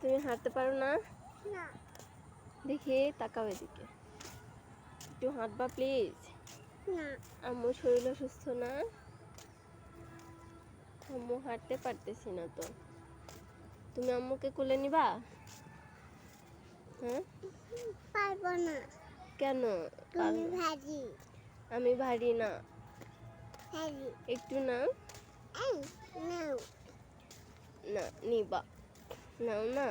তুমি হাঁটতে পারো না? না। দেখি তাকাও এদিকে, একটু হাঁটবা প্লিজ। না। আম্মু শরীর অসুস্থ না, আম্মু হাঁটতে পারতেছি না তো। তুমি আম্মুকে কোলে নিবা? হ্যাঁ, পারবো না। কেন? তুমি ভারী। আমি ভারী না। ভারী। একটু না। এই নাও। না নিবা, নাও না,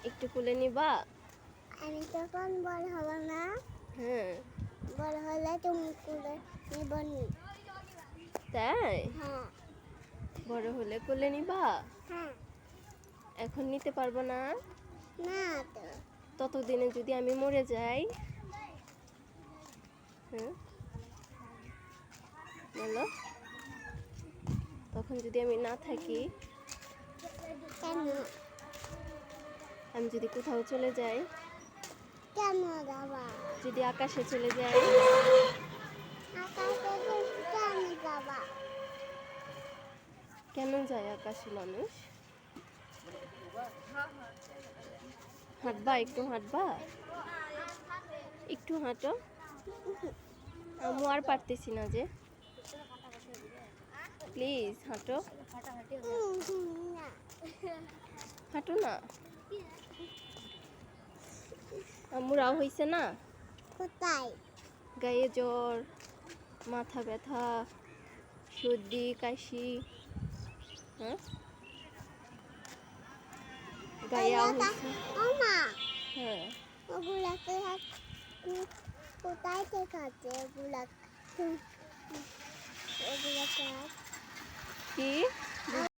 একটু কোলে নিবা। আমি তখন বড় হব না। হ্যাঁ। বড় হলে তুমি কোলে নিবনি। তাই? হ্যাঁ। বড় হলে কোলে নিবা? হ্যাঁ। এখন নিতে পারবো না। না তো। ততদিনে যদি আমি মরে যাই? হ্যাঁ বলো, তখন যদি আমি না থাকি? কেন? আমি যদি কোথাও চলে যাই? কেন যাবা? যদি আকাশে চলে যাই? আকাশে কেন যাবা? কেন যায় আকাশে মানুষ? হাঁটবা, একটু হাঁটবা, একটু হাঁটো। আম্মু আর পারতেছি না যে, প্লিজ হাঁটো। না। হাঁটো না। আম্মু রাও হইছে না? কোথায়? গায়ে জ্বর, মাথা ব্যথা, সর্দি কাশি। হ্যাঁ, গায়ে আও হইছে। ওমা, হ্যাঁ। ওগুলাকে কোথায় দেখাচ্ছে? ওগুলাকে কি?